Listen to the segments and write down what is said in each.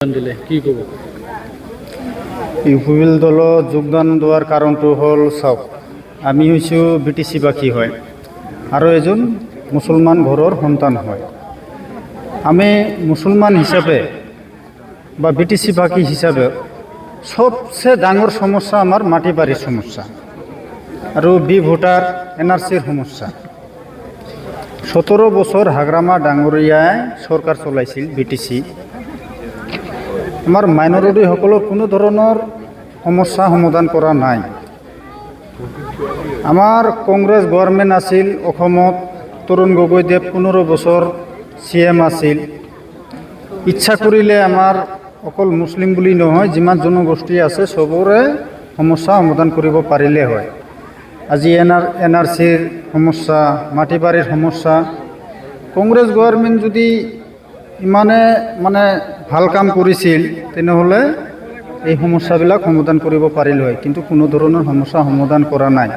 দিলে কি ক'ব? ইউপিপিএল দলত যোগদান দেওয়াৰ কাৰণটো হল চাওক, আমি হইছোঁ বিটিচিবাসী হয় আৰু এজন মুছলমান ঘৰৰ সন্তান হয়। আমি মুছলমান হিচাপে বা বিটিচিবাসী হিচাপে সবচেয়ে ডাঙৰ সমস্যা আমাৰ মাটি বাৰীৰ সমস্যা আৰু ভোটাৰ এনআৰচিৰ সমস্যা। 17 বছৰ হাগ্ৰামা ডাঙৰীয়াই চৰকাৰ চলাইছিল বিটিচি। আমাৰ মাইনৰিটিসকলৰ কোনো ধৰণৰ সমস্যা সমাধান কৰা নাই। আমাৰ কংগ্ৰেছ গভৰ্ণমেণ্ট আছিল অসমত, তৰুণ গগৈদেৱ 15 বছৰ CM আছিল। ইচ্ছা কৰিলে আমাৰ অকল মুছলিম বুলি নহয়, যিমান জনগোষ্ঠী আছে সবৰে সমস্যা সমাধান কৰিব পাৰিলে হয়। আজি এনআৰচিৰ সমস্যা, মাটি বাৰীৰ সমস্যা, কংগ্ৰেছ গভৰ্ণমেণ্ট যদি ইমানে ভাল কাম কৰিছিল তেনেহ'লে এই সমস্যাবিলাক সমাধান কৰিব পাৰিলে হয়, কিন্তু কোনো ধৰণৰ সমস্যা সমাধান কৰা নাই।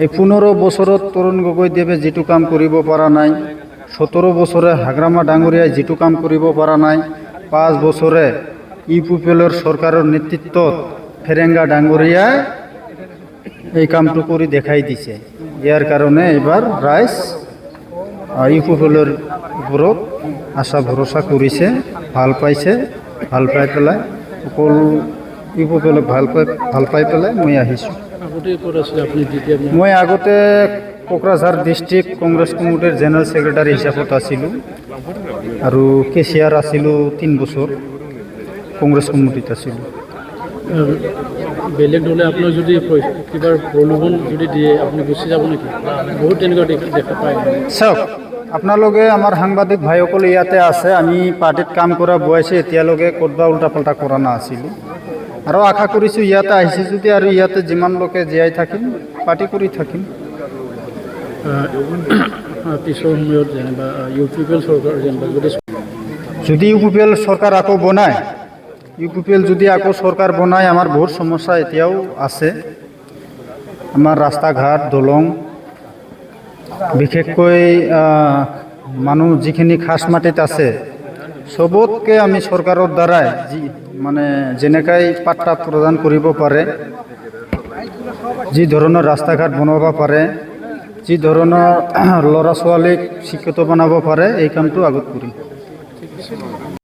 এই 15 বছৰত তৰুণ গগৈদেৱে যিটো কাম কৰিব পৰা নাই, 17 বছৰে হাগ্ৰামা ডাঙৰীয়াই যিটো কাম কৰিব পৰা নাই, 5 বছৰে ইউপিপিএলৰ চৰকাৰৰ নেতৃত্বত ফেৰেংগা ডাঙৰীয়াই এই কামটো কৰি দেখাই দিছে। ইয়াৰ কাৰণে এইবাৰ ৰাইজ ইউপিপিএলৰ ওপৰত আশা ভৰসা কৰিছে, ভাল পাইছে। ভাল পাই পেলাই সকলো ইউপিপিএলক ভাল পাই পেলাই মই আহিছোঁ। মই আগতে কোকৰাঝাৰ ডিষ্ট্ৰিক্ট কংগ্ৰেছ কমিটিৰ জেনেৰেল ছেক্ৰেটাৰী হিচাপত আছিলোঁ আৰু কেচিয়াৰ আছিলোঁ 3 বছৰ, কংগ্ৰেছ কমিটিত আছিলোঁ। বেলেগ দলে আপোনাক যদি কিবা প্ৰলোভন যদি দিয়ে আপুনি গুচি যাব নেকি? বহুত তেনেকুৱা দেখা পায়। চাওক, আপোনালোকে আমাৰ সাংবাদিক ভাইসকলে ইয়াতে আছে, আমি পাৰ্টিত কাম কৰা বয়সে এতিয়ালৈকে ক'তবা উল্টা পাল্টা কৰা নাছিলোঁ আৰু আশা কৰিছোঁ ইয়াতে আহিছে যদি আৰু ইয়াতে যিমান লোকে জীয়াই থাকিম, পাৰ্টি কৰি থাকিম। পিছৰ সময়ত যেনিবা ইউপিপিএল চৰকাৰ যেনিবা যদি ইউপিপিএল চৰকাৰ আকৌ বনায়, ইউপিপিএল যদি আকৌ চৰকাৰ বনায়, আমাৰ বহুত সমস্যা এতিয়াও আছে। আমাৰ ৰাস্তা ঘাট, দলং, বিশেষকৈ মানুহ যিখিনি খাছ মাটিত আছে চবতকৈ আমি চৰকাৰৰ দ্বাৰাই যেনেকৈ পাট্টা প্ৰদান কৰিব পাৰে, যি ধৰণৰ ৰাস্তা ঘাট বনাব পাৰে, যি ধৰণৰ ল'ৰা ছোৱালীক শিক্ষিত বনাব পাৰে, এই কামটো আগত কৰিম।